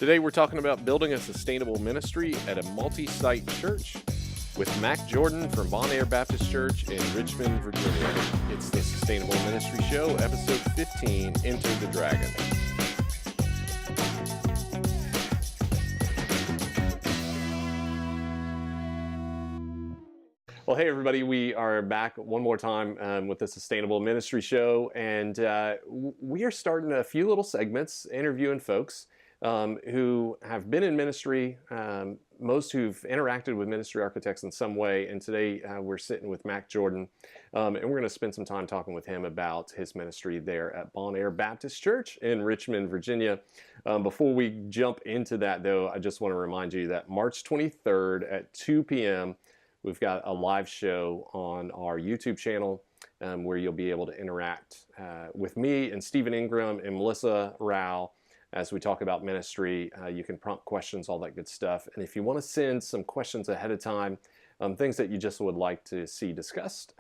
Today we're talking about building a sustainable ministry at a multi-site church with Mac Jordan from Bon Air Baptist Church in Richmond, Virginia. It's the Sustainable Ministry Show, episode 15, Enter the Dragon. Well, hey everybody, we are back one more time with the Sustainable Ministry Show, and we are starting a few little segments interviewing folks who have been in ministry, most who've interacted with ministry architects in some way. And today we're sitting with Mac Jordan, and we're going to spend some time talking with him about his ministry there at Bon Air Baptist Church in Richmond, Virginia. Before we jump into that, though, I just want to remind you that March 23rd at 2 p.m., we've got a live show on our YouTube channel where you'll be able to interact with me and Stephen Ingram and Melissa Rao as we talk about ministry. You can prompt questions, all that good stuff. And if you want to send some questions ahead of time, things that you just would like to see discussed,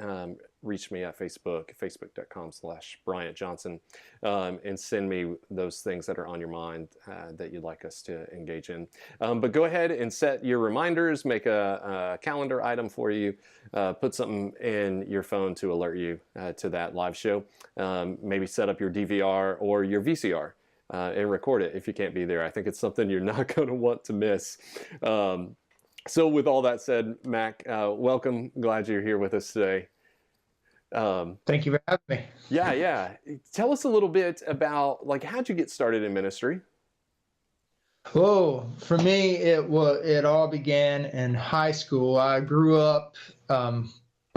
reach me at Facebook, facebook.com/Bryant Johnson, and send me those things that are on your mind that you'd like us to engage in. But go ahead and set your reminders, make a calendar item for you, put something in your phone to alert you to that live show. Maybe set up your DVR or your VCR. And record it if you can't be there. I think it's something you're not going to want to miss. So with all that said, Mac, welcome. Glad you're here with us today. Thank you for having me. Yeah. Tell us a little bit about, how'd you get started in ministry? Oh, for me, it all began in high school. I grew up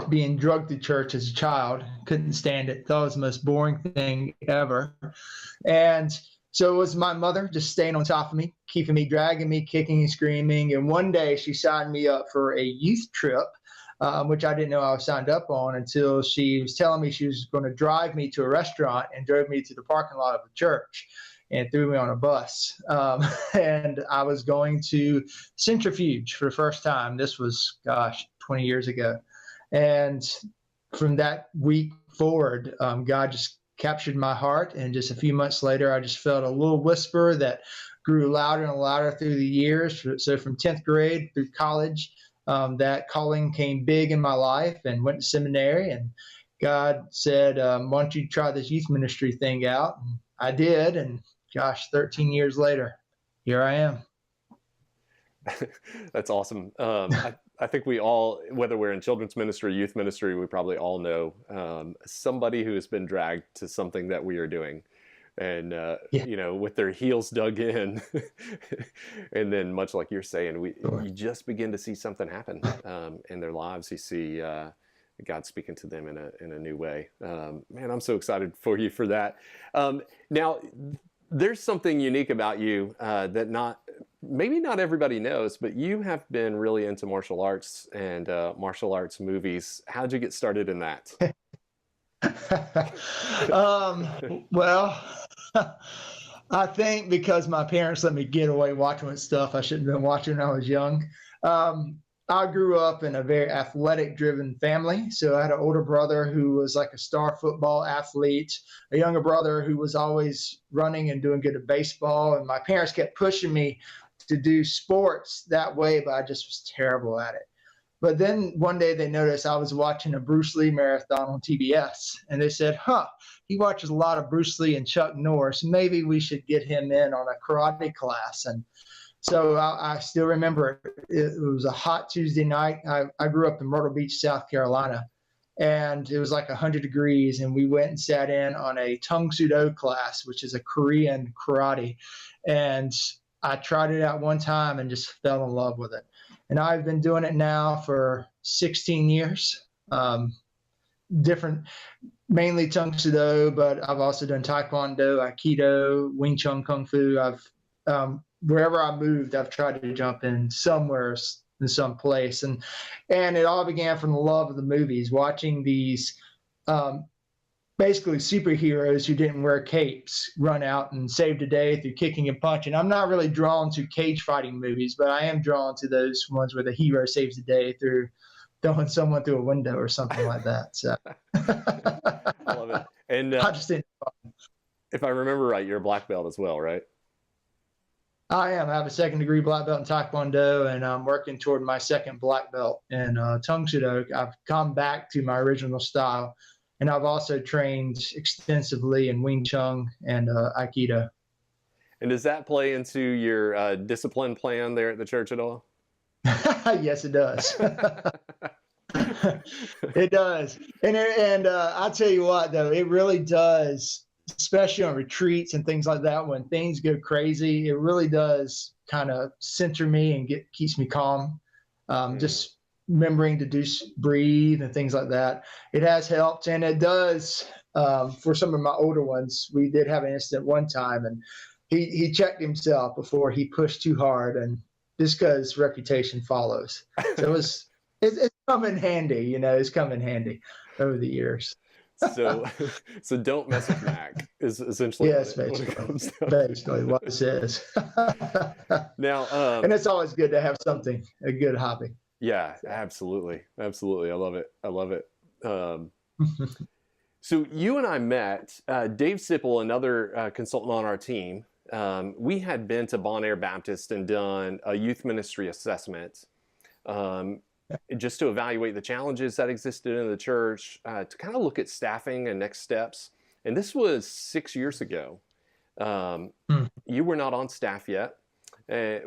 being drugged to church as a child. Couldn't stand it. Thought it was the most boring thing ever. And so it was my mother just staying on top of me, keeping me, dragging me, kicking and screaming. And one day she signed me up for a youth trip, which I didn't know I was signed up on until she was telling me she was going to drive me to a restaurant and drove me to the parking lot of the church and threw me on a bus. And I was going to Centrifuge for the first time. This was, 20 years ago. And from that week forward, God just captured my heart, and just a few months later I just felt a little whisper that grew louder and louder through the years. So from 10th grade through college, that calling came big in my life, and went to seminary, and God said, why don't you try this youth ministry thing out? And I did, and 13 years later, here I am. That's awesome. I think we all, whether we're in children's ministry, youth ministry, we probably all know somebody who has been dragged to something that we are doing, and with their heels dug in, and then much like you're saying, you just begin to see something happen in their lives. You see God speaking to them in a new way. Man, I'm so excited for you for that. Now, there's something unique about you that maybe not everybody knows, but you have been really into martial arts and martial arts movies. How'd you get started in that? Well, I think because my parents let me get away watching stuff I shouldn't have been watching when I was young. I grew up in a very athletic-driven family. So I had an older brother who was like a star football athlete, a younger brother who was always running and doing good at baseball. And my parents kept pushing me to do sports that way, but I just was terrible at it. But then one day they noticed I was watching a Bruce Lee marathon on TBS, and they said, he watches a lot of Bruce Lee and Chuck Norris. Maybe we should get him in on a karate class. And so I still remember it was a hot Tuesday night. I grew up in Myrtle Beach, South Carolina, and it was like 100 degrees. And we went and sat in on a Tung Soo Do class, which is a Korean karate. And I tried it out one time and just fell in love with it. And I've been doing it now for 16 years, mainly Tung Soo Do, but I've also done Taekwondo, Aikido, Wing Chun Kung Fu. Wherever I moved, I've tried to jump in somewhere in some place. And it all began from the love of the movies, watching these basically superheroes who didn't wear capes run out and save the day through kicking and punching. I'm not really drawn to cage fighting movies, but I am drawn to those ones where the hero saves the day through throwing someone through a window or something like that. So I love it. And I just didn't. if I remember right, you're a black belt as well, right? I am. I have a second degree black belt in Taekwondo, and I'm working toward my second black belt in Tung Soo. I've come back to my original style, and I've also trained extensively in Wing Chun and Aikido. And does that play into your discipline plan there at the church at all? Yes, it does. It does. And I'll tell you what, though, it really does, especially on retreats and things like that, when things go crazy, it really does kind of center me and keeps me calm. Just remembering to breathe and things like that. It has helped, and it does for some of my older ones. We did have an incident one time, and he checked himself before he pushed too hard, and just because reputation follows. So it's come in handy, it's come in handy over the years. So don't mess with Mac is essentially basically what it says. Now, and it's always good to have a good hobby. Yeah, absolutely. I love it. So you and I met, Dave Sipple, another consultant on our team. We had been to Bon Air Baptist and done a youth ministry assessment, just to evaluate the challenges that existed in the church, to kind of look at staffing and next steps. And this was 6 years ago. You were not on staff yet.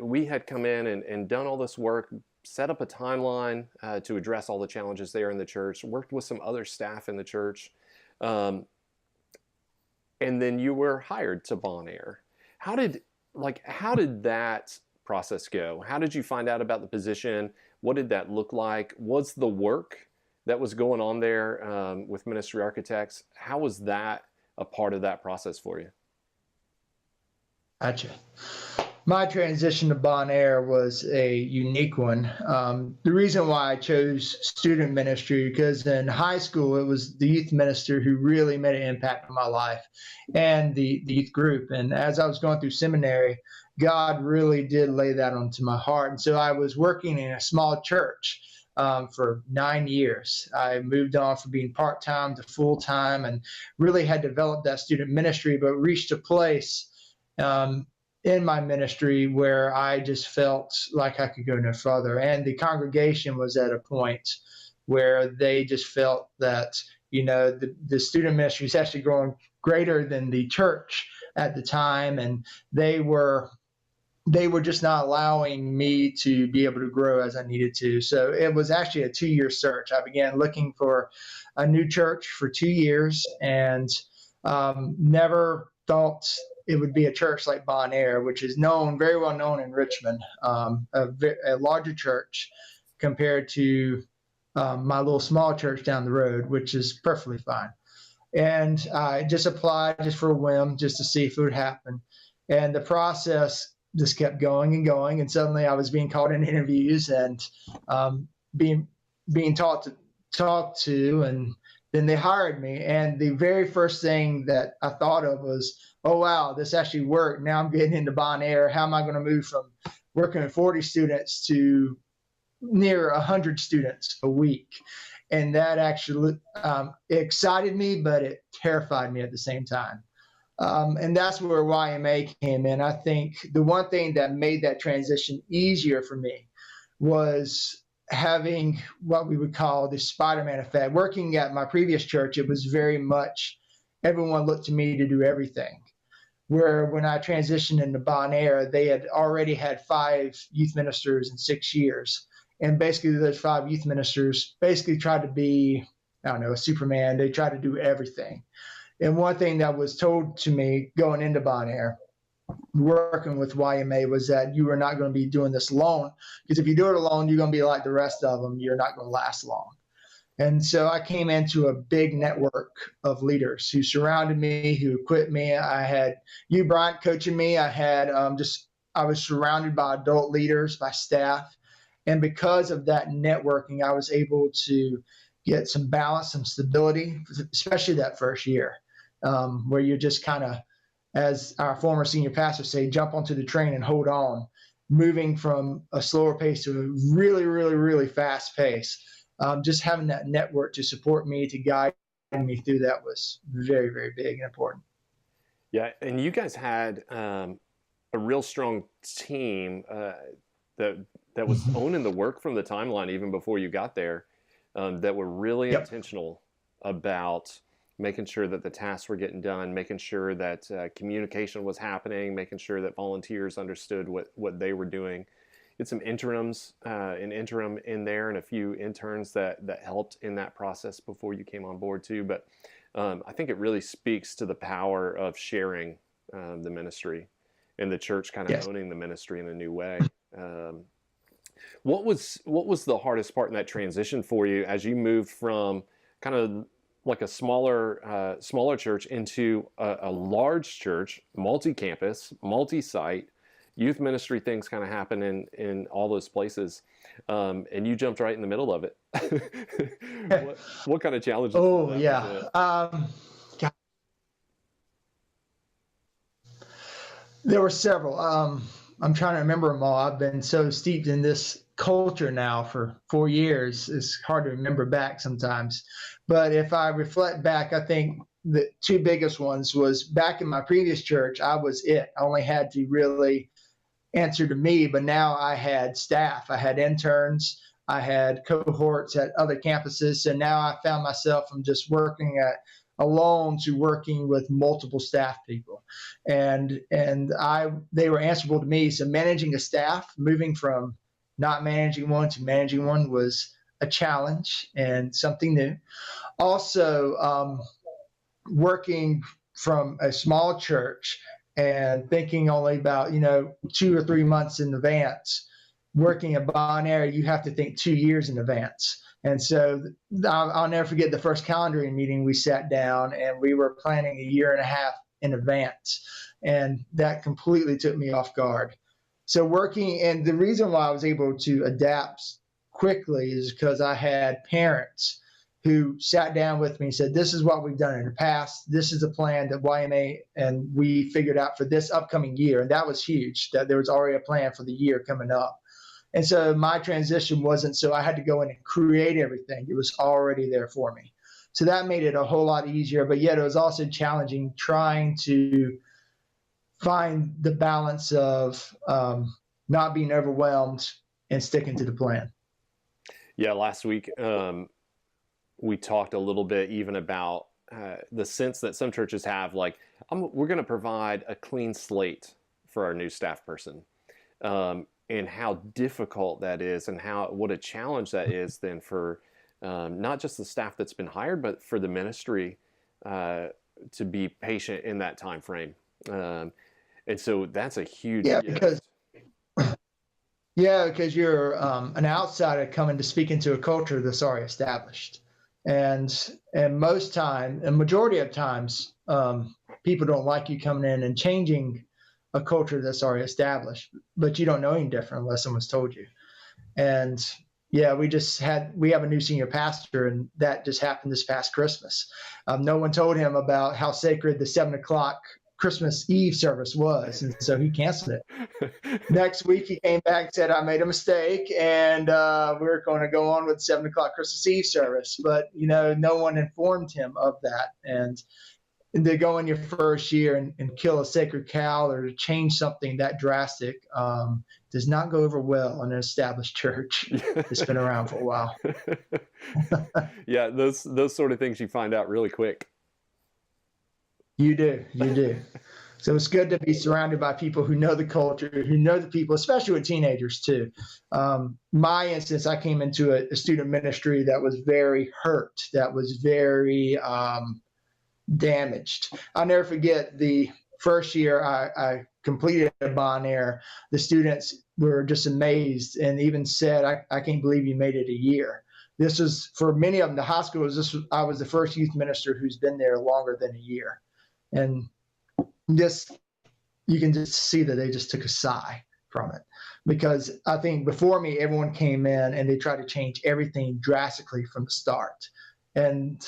We had come in and done all this work, set up a timeline to address all the challenges there in the church, worked with some other staff in the church. And then you were hired to Bon Air. How did that process go? How did you find out about the position? What did that look like? Was the work that was going on there with Ministry Architects, how was that a part of that process for you? Gotcha. My transition to Bon Air was a unique one. The reason why I chose student ministry, because in high school, it was the youth minister who really made an impact on my life and the youth group. And as I was going through seminary, God really did lay that onto my heart. And so I was working in a small church for 9 years. I moved on from being part-time to full-time and really had developed that student ministry, but reached a place in my ministry where I just felt like I could go no further. And the congregation was at a point where they just felt that, the student ministry is actually growing greater than the church at the time. And they were just not allowing me to be able to grow as I needed to. So it was actually a 2-year search. I began looking for a new church for 2 years and never thought it would be a church like Bon Air, which is very well known in Richmond, a larger church compared to my little small church down the road, which is perfectly fine. And I just applied just for a whim, just to see if it would happen. And the process just kept going and going. And suddenly I was being called in interviews and being talked to, and then they hired me. And the very first thing that I thought of was, oh, wow, this actually worked. Now I'm getting into Bon Air. How am I going to move from working with 40 students to near 100 students a week? And that actually excited me, but it terrified me at the same time. And that's where YMA came in. I think the one thing that made that transition easier for me was having what we would call the Spider-Man effect. Working at my previous church, it was very much everyone looked to me to do everything. Where when I transitioned into Bon Air, they had already had 5 youth ministers in 6 years. And basically those 5 youth ministers basically tried to be, a Superman. They tried to do everything. And one thing that was told to me going into Bon Air, working with YMA, was that you are not going to be doing this alone, because if you do it alone, you're going to be like the rest of them. You're not going to last long. And so I came into a big network of leaders who surrounded me, who equipped me. I had you, Bryant, coaching me. I was surrounded by adult leaders, by staff. And because of that networking, I was able to get some balance, some stability, especially that first year, where you're just kind of, as our former senior pastor say, jump onto the train and hold on, moving from a slower pace to a really, really, really fast pace. Just having that network to support me, to guide me through that was very, very big and important. Yeah, and you guys had a real strong team that was owning the work from the timeline even before you got there, that were really Yep. intentional about making sure that the tasks were getting done, making sure that communication was happening, making sure that volunteers understood what they were doing. It's some interims, an interim in there, and a few interns that helped in that process before you came on board too. But I think it really speaks to the power of sharing the ministry, and the church kind of Yes. owning the ministry in a new way. Um, what was the hardest part in that transition for you as you moved from kind of like a smaller church into a large church, multi-campus, multi-site, youth ministry things kind of happen in all those places, and you jumped right in the middle of it. what kind of challenges did Oh that yeah. present? God, there were several. I'm trying to remember them all. I've been so steeped in this culture now for 4 years. It's hard to remember back sometimes. But if I reflect back, I think the two biggest ones was back in my previous church. I was it. I only had to really answer to me, but now I had staff. I had interns. I had cohorts at other campuses. So now I found myself from just working at alone to working with multiple staff people, and they were answerable to me. So managing a staff, moving from not managing one to managing one, was a challenge and something new. Also, working from a small church and thinking only about 2 or 3 months in advance. Working at Bon Air, you have to think 2 years in advance. And so I'll never forget the first calendaring meeting. We sat down and we were planning a year and a half in advance, and that completely took me off guard. So working, and the reason why I was able to adapt quickly is because I had parents who sat down with me and said, this is what we've done in the past. This is a plan that YMA and we figured out for this upcoming year. And that was huge, that there was already a plan for the year coming up. And so my transition wasn't so I had to go in and create everything. It was already there for me. So that made it a whole lot easier. But yet it was also challenging trying to find the balance of not being overwhelmed and sticking to the plan. Yeah, last week we talked a little bit even about the sense that some churches have, like, we're going to provide a clean slate for our new staff person, and how difficult that is, and what a challenge that is then for not just the staff that's been hired, but for the ministry to be patient in that time frame. And so that's a huge gift. Because you're an outsider coming to speak into a culture that's already established. And most time, and majority of times, people don't like you coming in and changing a culture that's already established, but you don't know any different unless someone's told you. And yeah, we have a new senior pastor, and that just happened this past Christmas. No one told him about how sacred the 7:00 Christmas Eve service was, and so he canceled it. Next week, he came back and said, I made a mistake, and we're going to go on with 7:00 Christmas Eve service. But, no one informed him of that. And to go in your first year and kill a sacred cow or to change something that drastic does not go over well in an established church that's been around for a while. Yeah, those sort of things you find out really quick. You do. So it's good to be surrounded by people who know the culture, who know the people, especially with teenagers too. My instance, I came into a student ministry that was very hurt, that was very damaged. I'll never forget the first year I completed at Bon Air. The students were just amazed and even said, I can't believe you made it a year. This was, for many of them, the high schools, I was the first youth minister who's been there longer than a year. And you can just see that they just took a sigh from it, because I think before me, everyone came in and they tried to change everything drastically from the start. And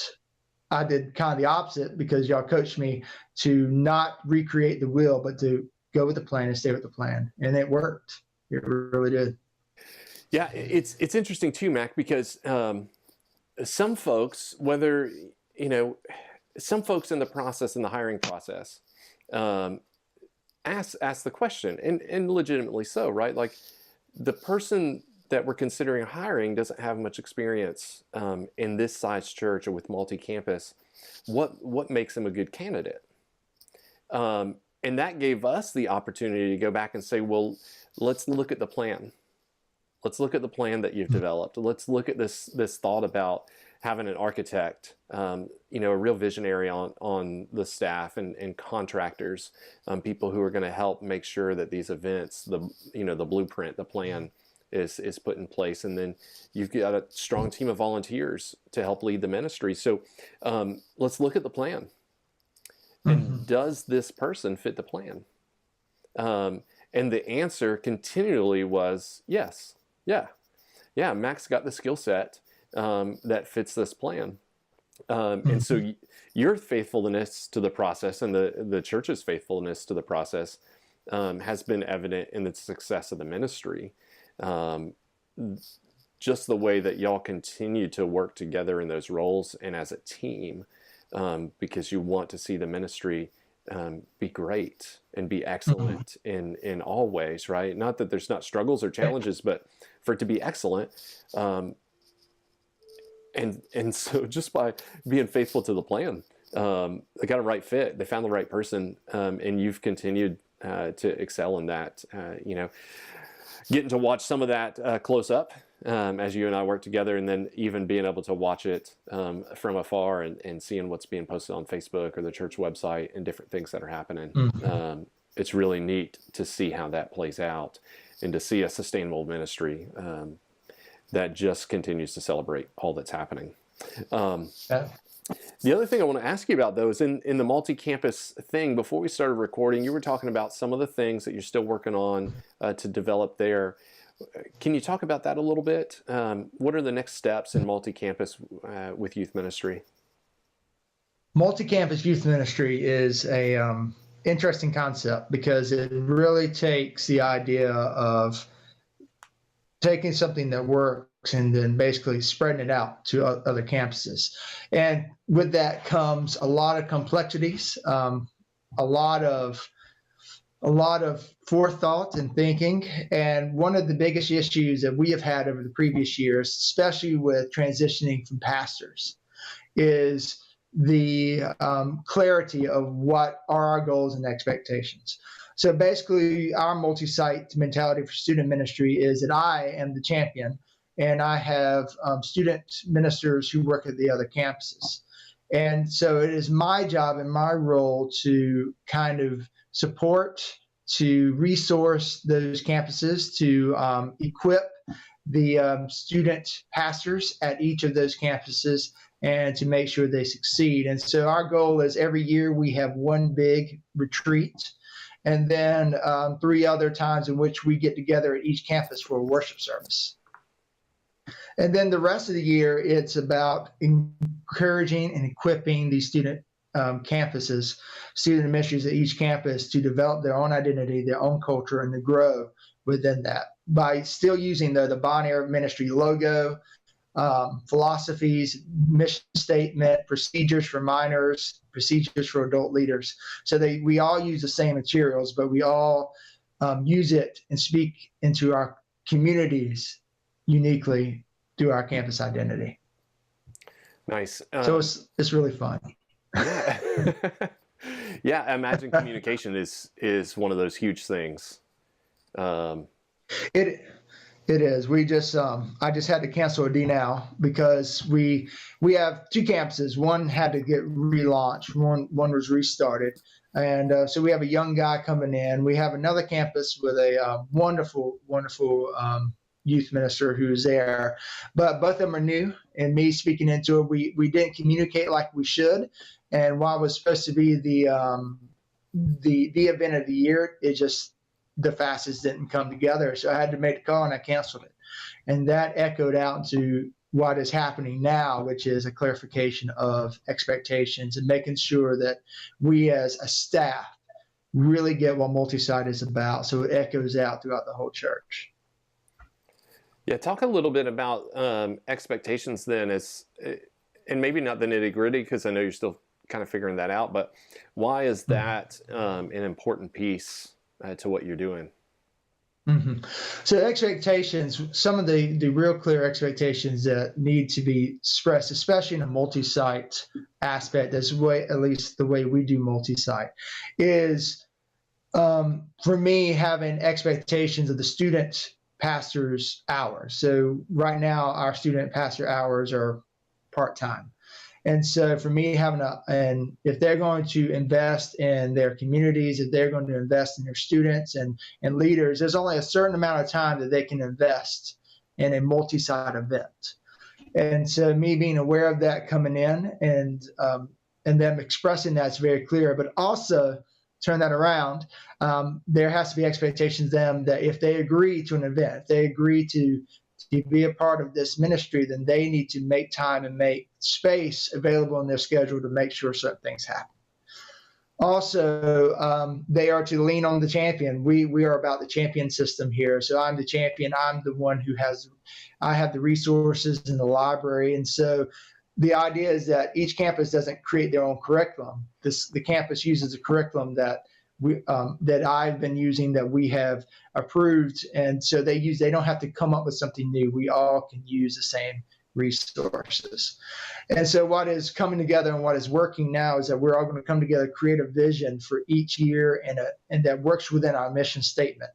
I did kind of the opposite, because y'all coached me to not recreate the wheel, but to go with the plan and stay with the plan. And it worked. It really did. Yeah, it's interesting too, Mac, because some folks, some folks in the hiring process, ask the question, and legitimately so, right? Like the person that we're considering hiring doesn't have much experience in this size church or with multi-campus. What makes them a good candidate? And that gave us the opportunity to go back and say, well, let's look at the plan. Let's look at the plan that you've developed. Let's look at this thought about having an architect, a real visionary on the staff and contractors, people who are going to help make sure that these events, the blueprint, the plan is put in place. And then you've got a strong team of volunteers to help lead the ministry. So let's look at the plan. And does this person fit the plan? And the answer continually was yes. Yeah, Max got the skill set that fits this plan. And so your faithfulness to the process and the church's faithfulness to the process has been evident in the success of the ministry. Just the way that y'all continue to work together in those roles and as a team, because you want to see the ministry be great and be excellent in all ways, right? Not that there's not struggles or challenges, but for it to be excellent. And so just by being faithful to the plan, they got a right fit. They found the right person, and you've continued to excel in that. Getting to watch some of that close up as you and I work together, and then even being able to watch it from afar and seeing what's being posted on Facebook or the church website and different things that are happening. It's really neat to see how that plays out and to see a sustainable ministry that just continues to celebrate all that's happening. The other thing I want to ask you about, though, is in the multi-campus thing. Before we started recording, you were talking about some of the things that you're still working on to develop there. Can you talk about that a little bit? What are the next steps in multi-campus with youth ministry? Multi-campus youth ministry is a interesting concept because it really takes the idea of taking something that works and then basically spreading it out to other campuses. And with that comes a lot of complexities, a lot of forethought and thinking. And one of the biggest issues that we have had over the previous years, especially with transitioning from pastors, is the clarity of what are our goals and expectations. So basically, our multi-site mentality for student ministry is that I am the champion, and I have student ministers who work at the other campuses. And so it is my job and my role to kind of support, to resource those campuses, to equip the student pastors at each of those campuses, and to make sure they succeed. And so our goal is every year we have one big retreat, and then 3 other times in which we get together at each campus for a worship service. And then the rest of the year, it's about encouraging and equipping these student campuses, student ministries at each campus to develop their own identity, their own culture, and to grow within that by still using the Bon Air Ministry logo, philosophies, mission statement, procedures for minors, procedures for adult leaders. So we all use the same materials, but we all use it and speak into our communities uniquely through our campus identity. Nice. So it's really fun. Yeah. Yeah, I imagine communication is one of those huge things. It is. We just I just had to cancel a D now because we have 2 campuses. One had to get relaunched. One was restarted, and so we have a young guy coming in. We have another campus with a wonderful youth minister who's there, but both of them are new. And me speaking into it, we didn't communicate like we should. And while it was supposed to be the event of the year, it just the fastest didn't come together. So I had to make a call and I canceled it. And that echoed out into what is happening now, which is a clarification of expectations and making sure that we as a staff really get what multi-site is about. So it echoes out throughout the whole church. Yeah, talk a little bit about expectations then, and maybe not the nitty gritty because I know you're still kind of figuring that out. But why is that an important piece to what you're doing? Mm-hmm. So expectations, some of the real clear expectations that need to be expressed, especially in a multi-site aspect, that's way, at least the way we do multi-site, is for me having expectations of the student pastor's hours. So right now our student pastor hours are part-time. And so for me and if they're going to invest in their communities, if they're going to invest in their students and leaders, there's only a certain amount of time that they can invest in a multi-site event. And so me being aware of that coming in and them expressing that's very clear, but also turn that around. There has to be expectations them that if they agree to an event, if they agree to be a part of this ministry, then they need to make time and make space available in their schedule to make sure certain things happen. Also, they are to lean on the champion. We are about the champion system here. So I'm the champion. I'm the one I have the resources in the library. And so the idea is that each campus doesn't create their own curriculum. The campus uses a curriculum that that I've been using, that we have approved, and so they don't have to come up with something new. We all can use the same resources. And so what is coming together and what is working now is that we're all going to come together, create a vision for each year, and that works within our mission statement.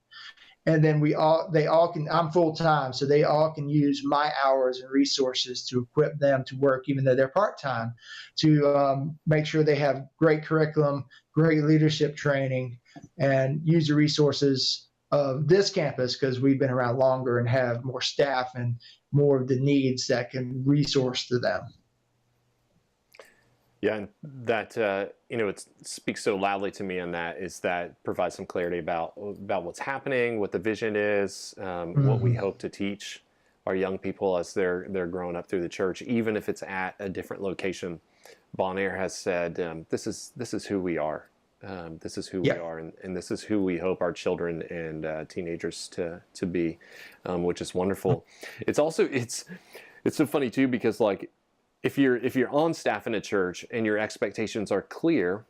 And then they all can, I'm full time, so they all can use my hours and resources to equip them to work, even though they're part time, to make sure they have great curriculum, great leadership training, and use the resources of this campus because we've been around longer and have more staff and more of the needs that can resource to them. Yeah, and that it speaks so loudly to me, and that is that provides some clarity about what's happening, what the vision is, what we hope to teach our young people as they're growing up through the church, even if it's at a different location. Bon Air has said, this is who we are. This is who we are, and this is who we hope our children and teenagers to be, which is wonderful. It's also it's so funny too, because like if you're on staff in a church and your expectations are clear,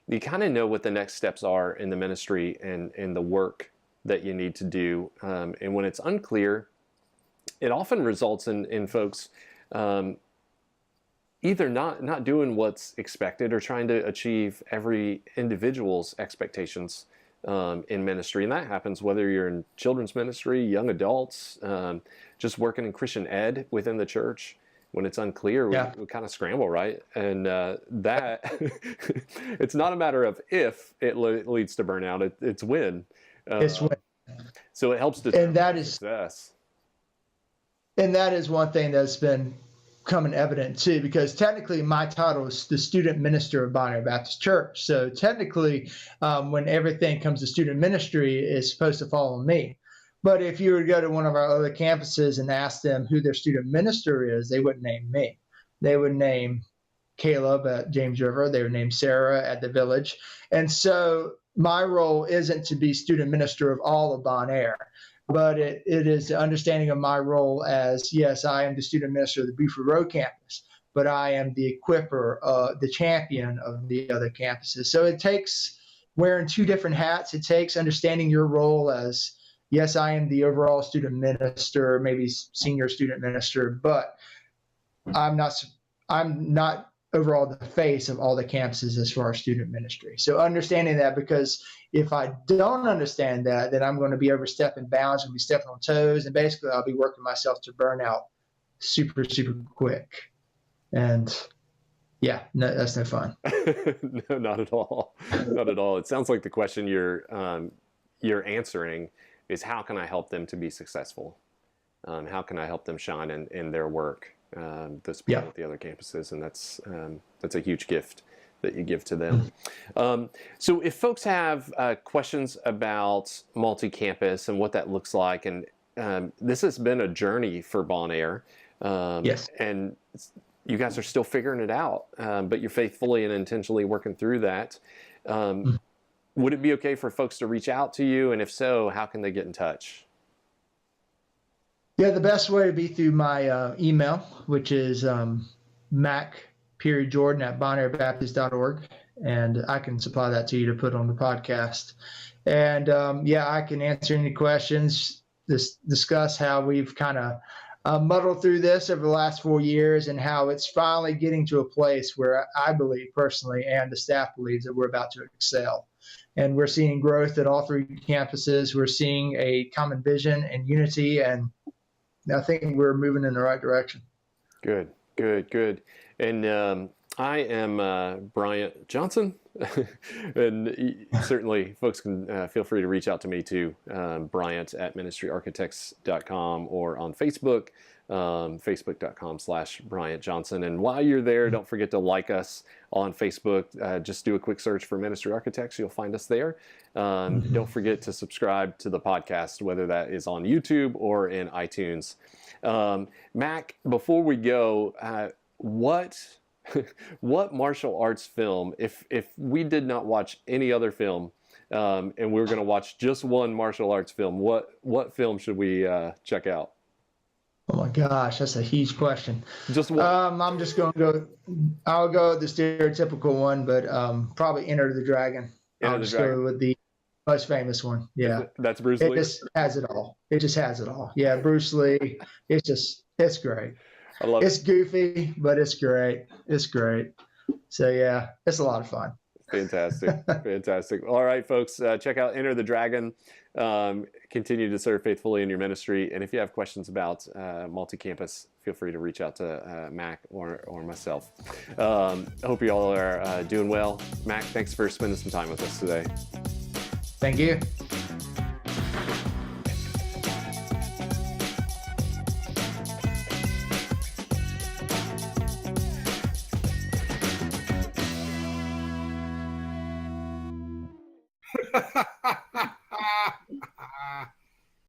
you kind of know what the next steps are in the ministry and the work that you need to do. And when it's unclear, it often results in folks either not doing what's expected or trying to achieve every individual's expectations in ministry. And that happens whether you're in children's ministry, young adults, just working in Christian ed within the church. When it's unclear, we kind of scramble, right? And that it's not a matter of if it leads to burnout, it's when. It's when. So it helps determine success. And that is one thing that's been becoming evident too, because technically my title is the student minister of Bon Air Baptist Church. So technically, when everything comes to student ministry, it's supposed to fall on me. But if you were to go to one of our other campuses and ask them who their student minister is, they wouldn't name me. They would name Caleb at James River. They would name Sarah at the Village. And so my role isn't to be student minister of all of Bon Air, but it is the understanding of my role as, yes, I am the student minister of the Buford Road campus, but I am the equipper, the champion of the other campuses. So it takes wearing two different hats. It takes understanding your role as, yes, I am the overall student minister, maybe senior student minister, but I'm not overall the face of all the campuses as far as student ministry. So understanding that, because if I don't understand that, then I'm going to be overstepping bounds and be stepping on toes, and basically I'll be working myself to burn out super, super quick. And yeah, no, that's no fun. No, not at all. Not at all. It sounds like the question you're answering is, how can I help them to be successful? How can I help them shine in their work? Those people at the other campuses, and that's a huge gift that you give to them. So if folks have questions about multi-campus and what that looks like, and this has been a journey for Bon Air, and you guys are still figuring it out, but you're faithfully and intentionally working through that. Would it be okay for folks to reach out to you? And if so, how can they get in touch? Yeah, the best way would be through my email, which is Jordan@bonaerbaptist.org, and I can supply that to you to put on the podcast. And I can answer any questions, discuss how we've kind of muddled through this over the last 4 years and how it's finally getting to a place where I believe personally, and the staff believes, that we're about to excel. And we're seeing growth at all 3 campuses. We're seeing a common vision and unity, and I think we're moving in the right direction. Good. And I am Bryant Johnson, and certainly folks can feel free to reach out to me too, Bryant at ministryarchitects.com, or on Facebook, facebook.com/Bryant Johnson. And while you're there, don't forget to like us on Facebook. Just do a quick search for Ministry Architects. You'll find us there. Don't forget to subscribe to the podcast, whether that is on YouTube or in iTunes. Mac, before we go, what martial arts film, if we did not watch any other film, and we were going to watch just one martial arts film, what film should we check out? Oh my gosh, that's a huge question. Just one. I'm just going to go. I'll go with the stereotypical one, but probably Enter the Dragon. I'll just go with the most famous one. Yeah, that's Bruce Lee. It just has it all. Yeah, Bruce Lee. It's great. I love it's goofy, but it's great. So yeah, it's a lot of fun. Fantastic. All right, folks, check out Enter the Dragon. Continue to serve faithfully in your ministry. And if you have questions about multi-campus, feel free to reach out to Mac or myself. I hope you all are doing well. Mac, thanks for spending some time with us today. Thank you. Ha ha!